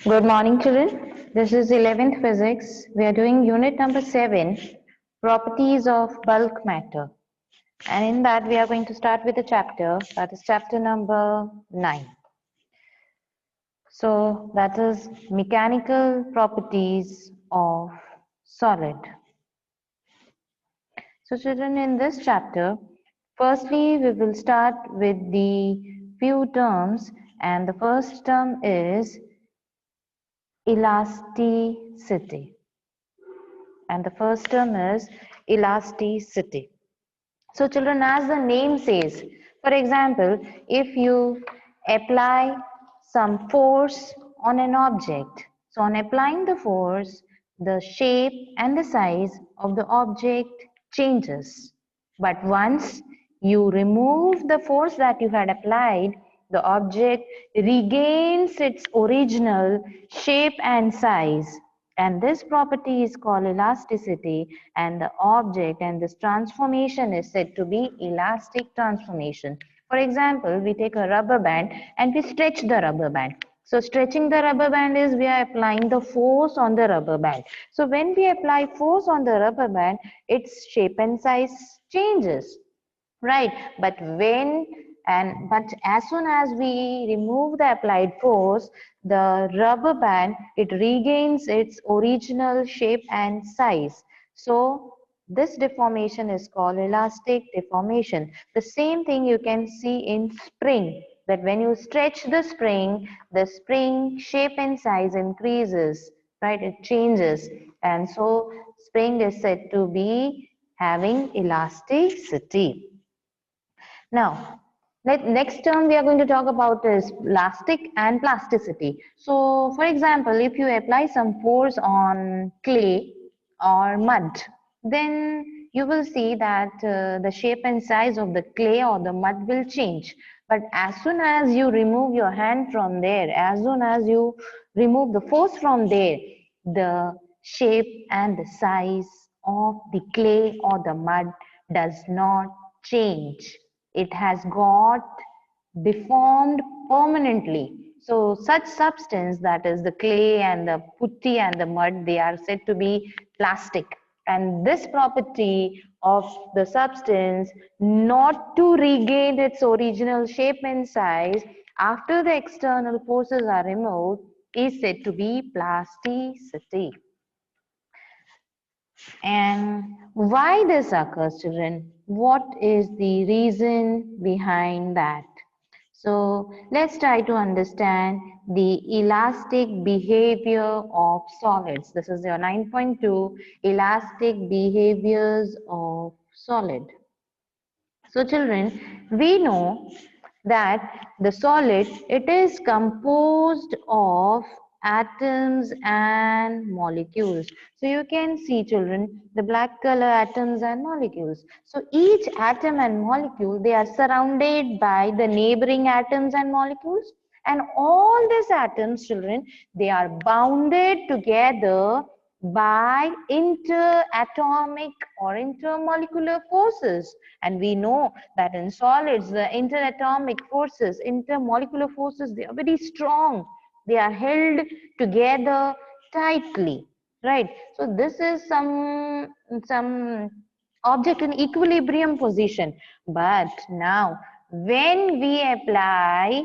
Good morning, children. This is 11th physics. We are doing unit number 7, properties of bulk matter. And in that, we are going to start with a chapter, that is chapter number 9. So, that is mechanical properties of solid. So, children, in this chapter, firstly, we will start with the few terms, and the first term is elasticity. And the first term is elasticity. So children, as the name says, for example, if you apply some force on an object, so on applying the force, the shape and the size of the object changes. But once you remove the force that you had applied, the object regains its original shape and size. And this property is called elasticity, and the object and this transformation is said to be elastic transformation. For example, we take a rubber band and we stretch the rubber band. So stretching the rubber band is we are applying the force on the rubber band. So when we apply force on the rubber band, its shape and size changes, right? But as soon as we remove the applied force, the rubber band, it regains its original shape and size. So this deformation is called elastic deformation. The same thing you can see in spring, that when you stretch the spring shape and size increases, right? It changes, and so spring is said to be having elasticity. Now, next term we are going to talk about is elastic and plasticity. So, for example, if you apply some force on clay or mud, then you will see that the shape and size of the clay or the mud will change. But as soon as you remove your hand from there, as soon as you remove the force from there, the shape and the size of the clay or the mud does not change. It has got deformed permanently. So such substance, that is the clay and the putty and the mud, they are said to be plastic. And this property of the substance not to regain its original shape and size after the external forces are removed is said to be plasticity. And why this occurs, children? What is the reason behind that? So let's try to understand the elastic behavior of solids. This is your 9.2, elastic behaviors of solid. So children, we know that the solid, it is composed of atoms and molecules. So you can see, children, the black color atoms and molecules. So each atom and molecule, they are surrounded by the neighboring atoms and molecules, and all these atoms, children, they are bounded together by interatomic or intermolecular forces. And we know that in solids, the interatomic forces, intermolecular forces, they are very strong. They are held together tightly, right? So this is some object in equilibrium position. But now, when we apply,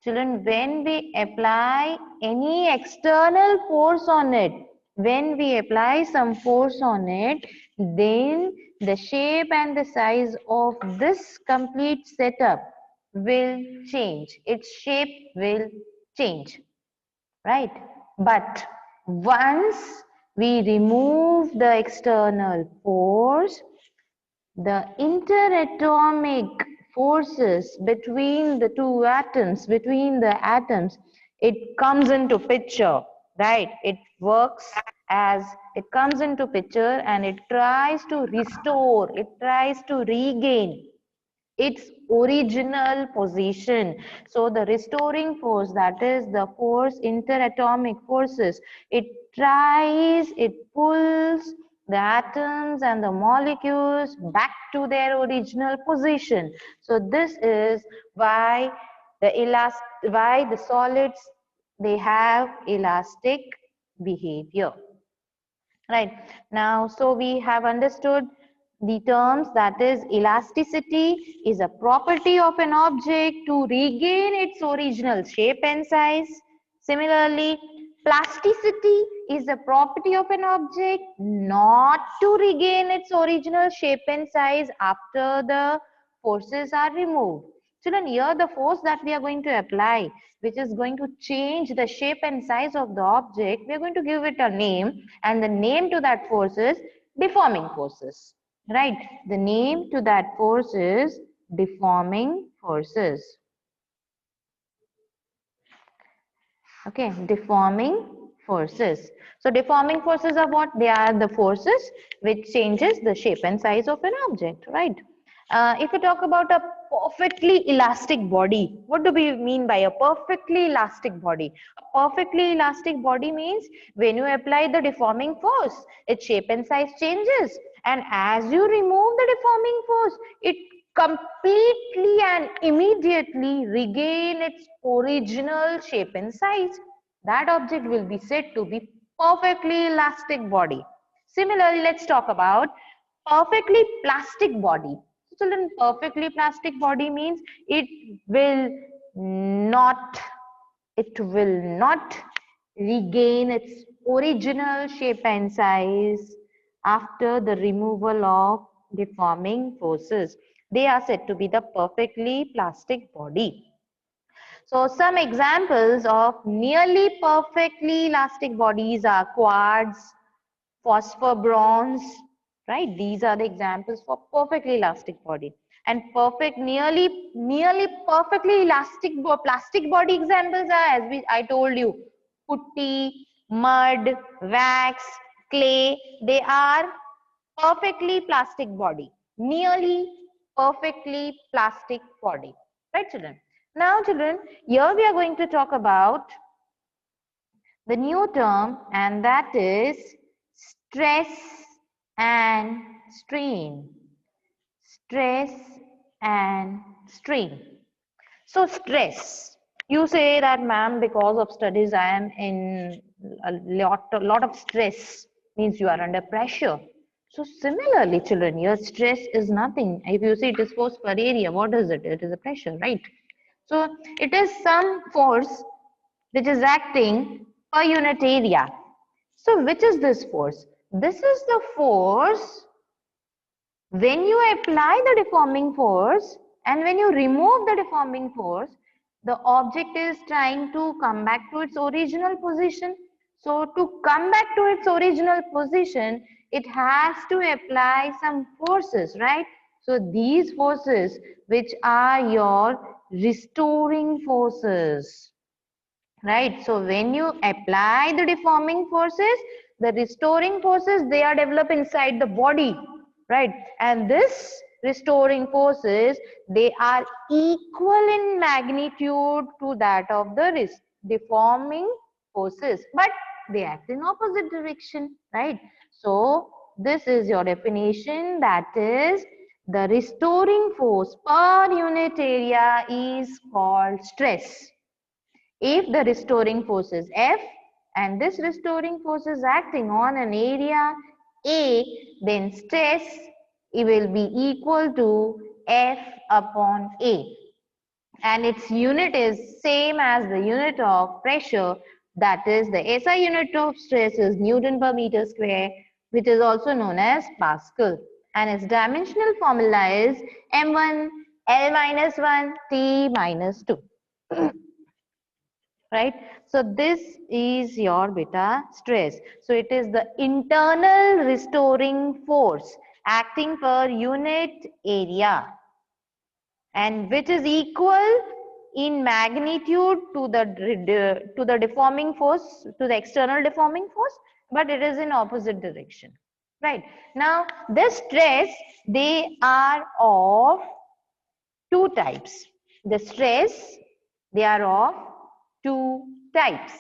children, when we apply any external force on it, when we apply some force on it, then the shape and the size of this complete setup will change. Its shape will change, right? But once we remove the external force, the interatomic forces between the two atoms, between the atoms, it comes into picture, right? It works as, it comes into picture and it tries to restore, it tries to regain its original position. So the restoring force, that is the force, interatomic forces, it tries, it pulls the atoms and the molecules back to their original position. So this is why the solids, they have elastic behavior. Right. Now, so we have understood the terms, that is elasticity is a property of an object to regain its original shape and size. Similarly, plasticity is a property of an object not to regain its original shape and size after the forces are removed. Children, here the force that we are going to apply, which is going to change the shape and size of the object, we are going to give it a name, and the name to that force is deforming forces. Right? The name to that force is deforming forces. Okay, deforming forces. So deforming forces are what? They are the forces which changes the shape and size of an object, right? If you talk about a perfectly elastic body, what do we mean by a perfectly elastic body? A perfectly elastic body means when you apply the deforming force, its shape and size changes, and as you remove the deforming force, it completely and immediately regain its original shape and size. That object will be said to be perfectly elastic body. Similarly, let's talk about perfectly plastic body. So children, perfectly plastic body means not it will not regain its original shape and size after the removal of deforming forces. They are said to be the perfectly plastic body. So some examples of nearly perfectly elastic bodies are quartz, phosphor bronze, right? These are the examples for perfectly elastic body. And nearly perfectly elastic plastic body examples are, as I told you, putty, mud, wax, clay. They are perfectly plastic body, nearly perfectly plastic body, right children? Now children, here we are going to talk about the new term, and that is stress and strain. Stress and strain. So stress, you say that ma'am, because of studies I am in a lot of stress, means you are under pressure. So similarly children, your stress is nothing. If you see it is force per area, what is it? It is a pressure, right? So it is some force which is acting per unit area. So which is this force? This is the force when you apply the deforming force, and when you remove the deforming force, the object is trying to come back to its original position. So to come back to its original position, it has to apply some forces, right? So these forces, which are your restoring forces, right? So when you apply the deforming forces, the restoring forces, they are developed inside the body, right? And this restoring forces, they are equal in magnitude to that of the deforming forces, but they act in opposite direction, right? So this is your definition, that is the restoring force per unit area is called stress. If the restoring force is F and this restoring force is acting on an area A, then stress, it will be equal to F upon A. And its unit is same as the unit of pressure, that is the SI unit of stress is Newton per meter square, which is also known as Pascal. And its dimensional formula is M1 L minus 1 T minus 2. Right? So this is your beta stress. So it is the internal restoring force acting per unit area, and which is equal in magnitude to the deforming force, to the external deforming force, but it is in opposite direction. Right? Now this stress, they are of two types. The stress, they are of two types.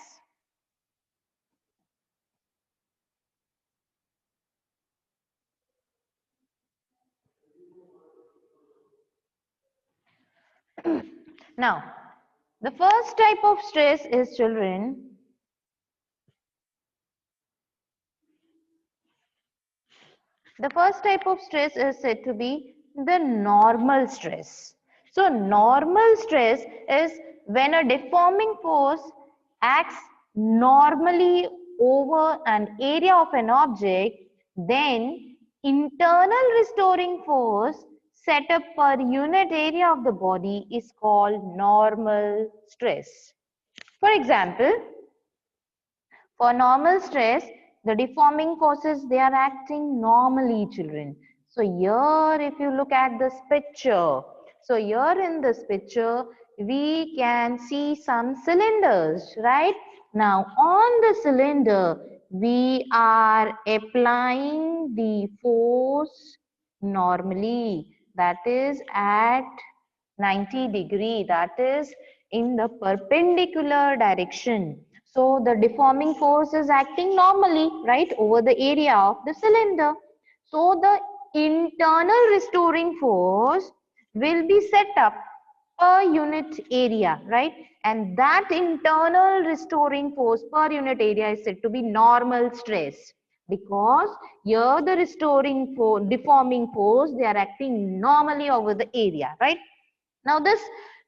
Now, The first type of stress is, children, the first type of stress is said to be the normal stress. So normal stress is when a deforming force acts normally over an area of an object, then internal restoring force set up per unit area of the body is called normal stress. For example, for normal stress, the deforming forces, they are acting normally, children. So here, if you look at this picture, so here in this picture, we can see some cylinders, right? Now, on the cylinder, we are applying the force normally, that is at 90 degree, that is in the perpendicular direction. So the deforming force is acting normally, right, over the area of the cylinder. So the internal restoring force will be set up per unit area, right? And that internal restoring force per unit area is said to be normal stress, because here the restoring force, deforming force, they are acting normally over the area, right? Now this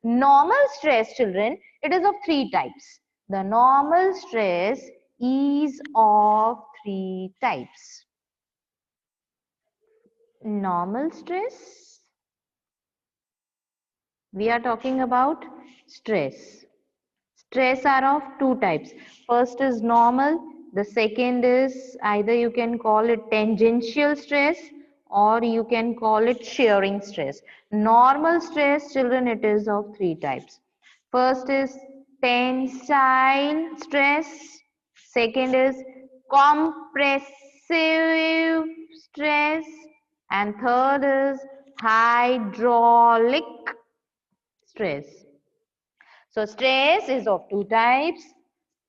normal stress, children, it is of three types. The normal stress is of three types. Normal stress, we are talking about stress. Stress are of two types. First is normal. The second is either you can call it tangential stress or you can call it shearing stress. Normal stress, children, it is of three types. First is tensile stress. Second is compressive stress. And third is hydraulic stress. So stress is of two types.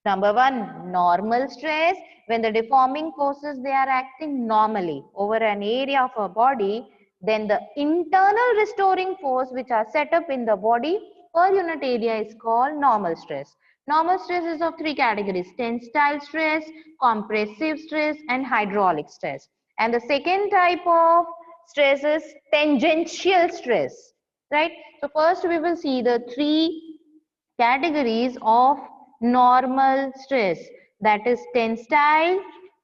Number one, normal stress. When the deforming forces, they are acting normally over an area of a body, then the internal restoring force which are set up in the body per unit area is called normal stress. Normal stress is of three categories: tensile stress, compressive stress, and hydraulic stress. And the second type of stress is tangential stress, right? So first we will see the three categories of normal stress, that is tensile,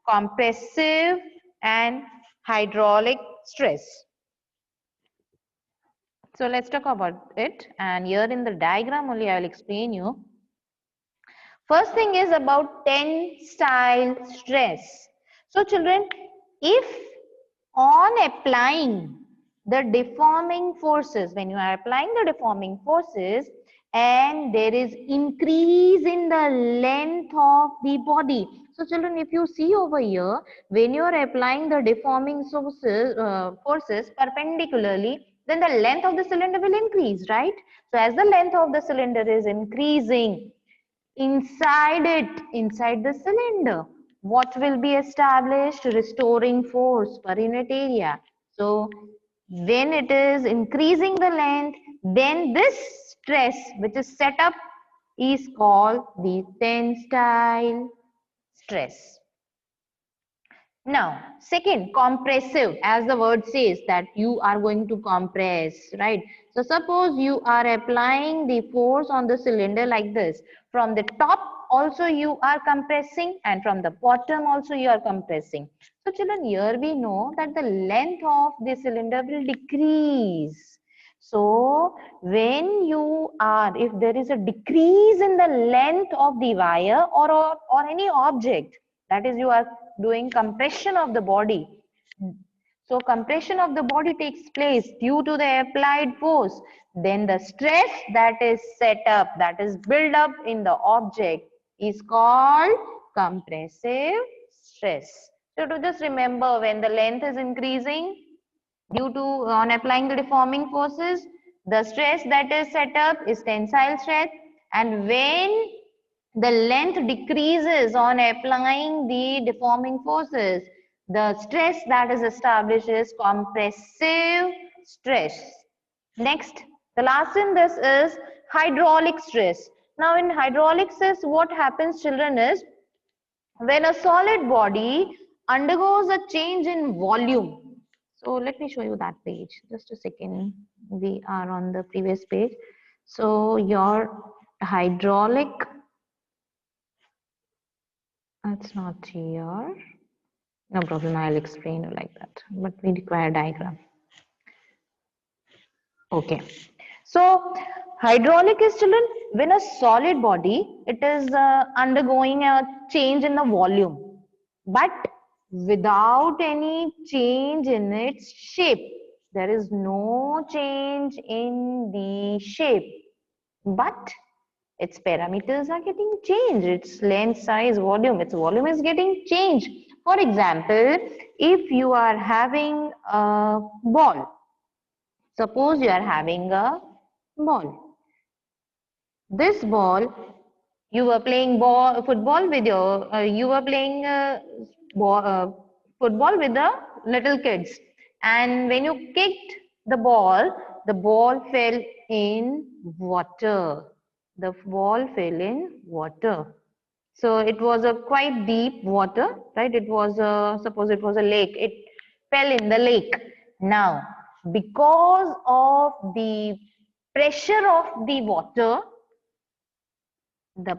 compressive, and hydraulic stress. So let's talk about it, and here in the diagram only I will explain you. First thing is about tensile stress. So children, if on applying the deforming forces, when you are applying the deforming forces and there is increase in the length of the body. So children, if you see over here, when you are applying the deforming forces perpendicularly, then the length of the cylinder will increase, right? So as the length of the cylinder is increasing, inside the cylinder, what will be established? Restoring force per unit area. So when it is increasing the length, then this stress which is set up is called the tensile stress. Now, second, compressive, as the word says that you are going to compress, right? So suppose you are applying the force on the cylinder like this. From the top also you are compressing and from the bottom also you are compressing. So children, here we know that the length of the cylinder will decrease. So when you are, if there is a decrease in the length of the wire or any object, that is you are doing compression of the body. So compression of the body takes place due to the applied force. Then the stress that is set up, that is built up in the object is called compressive stress. So to just remember, when the length is increasing due to on applying the deforming forces, the stress that is set up is tensile stress, and when the length decreases on applying the deforming forces, the stress that is established is compressive stress. Next, the last in this is hydraulic stress. Now in hydraulic stress, what happens, children, is when a solid body undergoes a change in volume. So let me show you that page. Just a second. We are on the previous page. So your hydraulic, it's not here. No problem, I'll explain you like that. But we require a diagram. Okay. So hydraulic is, children, when a solid body, it is undergoing a change in the volume, but without any change in its shape. There is no change in the shape, but its parameters are getting changed. Its length, size, its volume is getting changed. For example, if you are having a ball, suppose you are having a ball. This ball, you were playing football with your, you were playing football with the little kids. And when you kicked the ball fell in water. The ball fell in water. So it was a quite deep water, right? It was a, suppose it was a lake. It fell in the lake. Now, because of the pressure of the water, the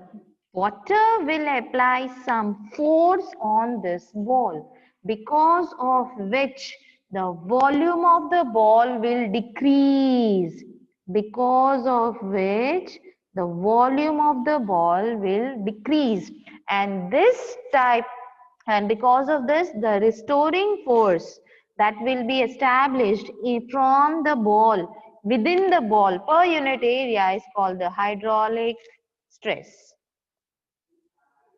water will apply some force on this ball, because of which the volume of the ball will decrease, because of which the volume of the ball will decrease. And this type, and because of this, the restoring force that will be established from the ball, within the ball per unit area, is called the hydraulic stress,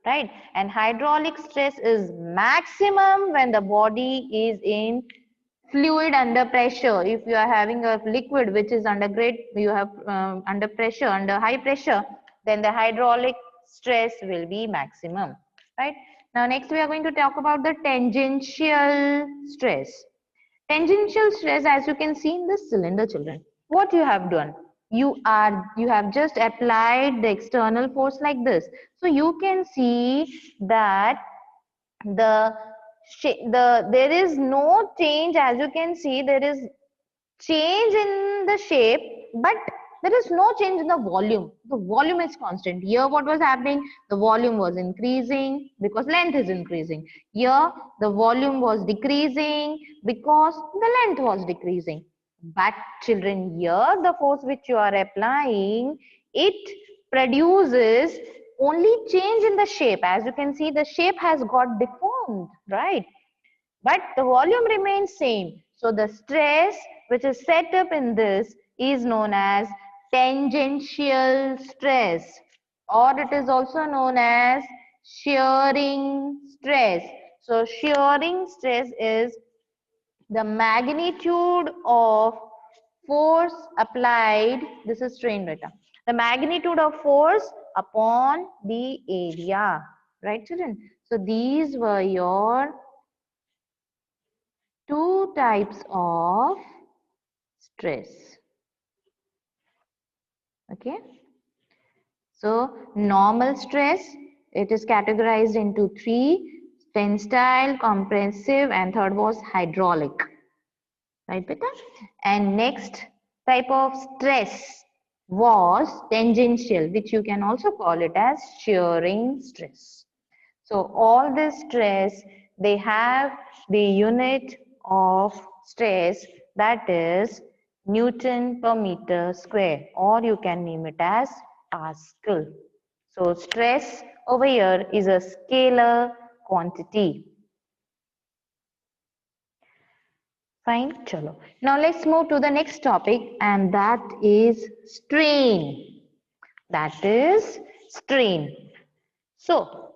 right? And hydraulic stress is maximum when the body is in fluid under pressure. If you are having a liquid which is under under pressure, under high pressure, then the hydraulic stress will be maximum, right? Now next we are going to talk about the tangential stress. Tangential stress, as you can see in this cylinder, children, what you have done, you have just applied the external force like this. So you can see that the there is no change. As you can see, there is change in the shape, but there is no change in the volume. The volume is constant. Here what was happening, the volume was increasing because length is increasing. Here the volume was decreasing because the length was decreasing. But children, here the force which you are applying, it produces only change in the shape. As you can see, the shape has got deformed, right? But the volume remains same. So the stress which is set up in this is known as tangential stress, or it is also known as shearing stress. So shearing stress is the magnitude of force applied, this is strain beta, the magnitude of force upon the area, right children? So these were your two types of stress. Okay, so normal stress, it is categorized into three: tensile, compressive, and third was hydraulic, right beta? And next type of stress was tangential, which you can also call it as shearing stress. So all this stress, they have the unit of stress, that is Newton per meter square, or you can name it as Pascal. So stress over here is a scalar quantity. Fine, chalo. Now let's move to the next topic, and that is strain. That is strain. So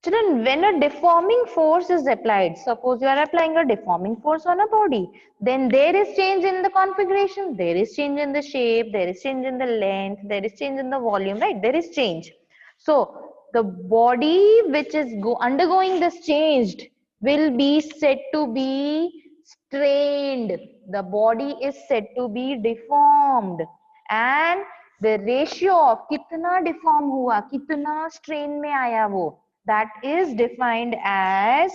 children, when a deforming force is applied, suppose you are applying a deforming force on a body, then there is change in the configuration, there is change in the shape, there is change in the length, there is change in the volume, right? There is change. So the body which is undergoing this change will be said to be strained. The body is said to be deformed, and the ratio of कितना deform हुआ, कितना strain में आया वो, that is defined as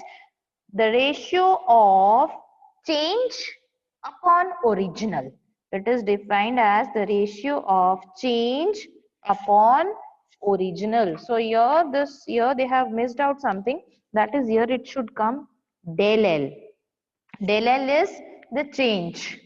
the ratio of change upon original. It is defined as the ratio of change upon original. So here they have missed out something, that is here it should come del L. Del L is the change.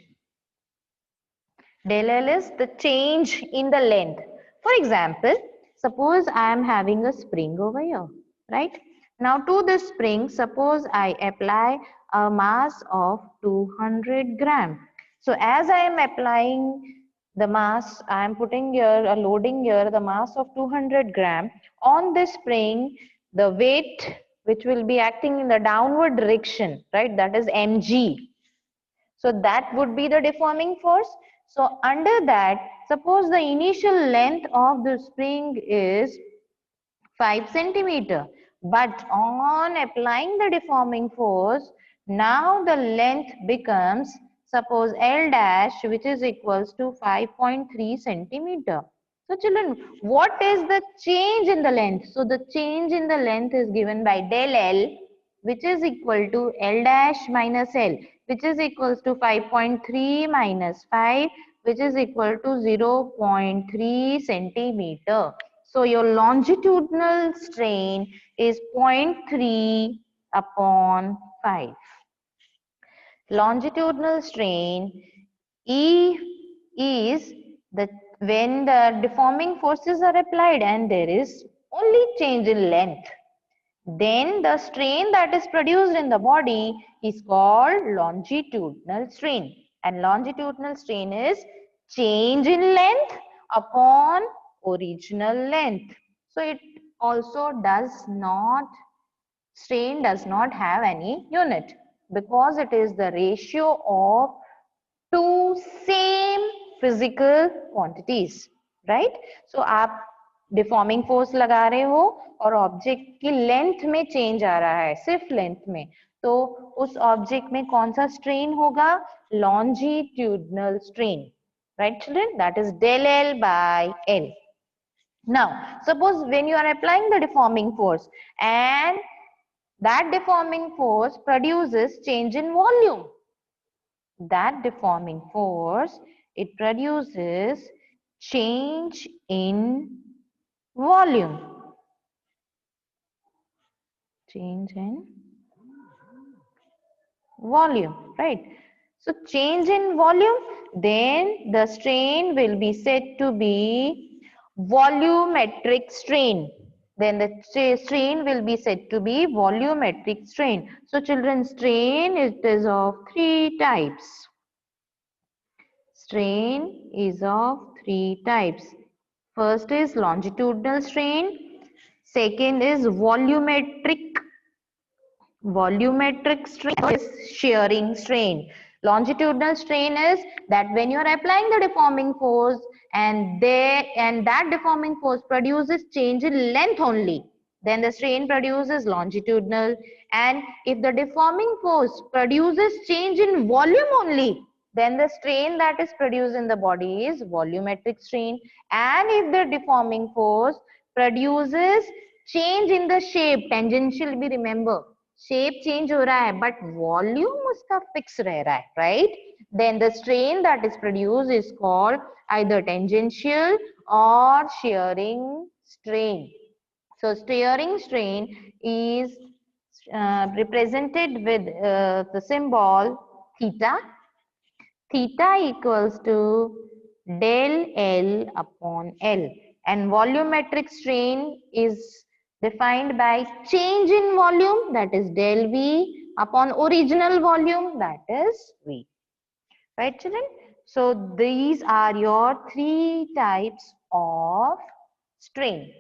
Del L is the change in the length. For example, suppose I am having a spring over here, right? Now to this spring, suppose I apply a mass of 200 gram. So as I am applying the mass, I am putting here, loading here the mass of 200 gram on this spring, the weight which will be acting in the downward direction, right? That is mg. So that would be the deforming force. So under that, suppose the initial length of the spring is 5 centimeter, but on applying the deforming force, now the length becomes, suppose L dash, which is equals to 5.3 centimeter. So children, what is the change in the length? So the change in the length is given by del L, which is equal to L dash minus L, which is equals to 5.3 minus 5, which is equal to 0.3 centimeter. So your longitudinal strain is 0.3 upon 5. Longitudinal strain E is the when the deforming forces are applied and there is only change in length. Then the strain that is produced in the body is called longitudinal strain. And longitudinal strain is change in length upon original length. So it also does not, strain does not have any unit because it is the ratio of two same physical quantities, right? So आप deforming force लगा रहे हो और object की length में change आ रहा है, सिर्फ लेंथ में, तो उस ऑब्जेक्ट में कौन सा स्ट्रेन होगा? Longitudinal strain, right children? That is del L by L. Now suppose when you are applying the deforming force and that deforming force produces change in volume, that deforming force, it produces change in volume. Change in volume, right? So change in volume, then the strain will be said to be volumetric strain. Then the strain will be said to be volumetric strain. So children, strain it is of three types. Strain is of three types. First is longitudinal strain. Second is volumetric strain is shearing strain. Longitudinal strain is that when you are applying the deforming force and that deforming force produces change in length only, then the strain produces longitudinal. And if the deforming force produces change in volume only, then the strain that is produced in the body is volumetric strain. And if the deforming force produces change in the shape, tangential भी remember, shape change हो रहा है but volume उसका fix रह रहा है, right? Then the strain that is produced is called either tangential or shearing strain. So shearing strain is represented with the symbol theta. Theta equals to del L upon L, and volumetric strain is defined by change in volume, that is del V, upon original volume, that is V. Right children? So these are your three types of strain.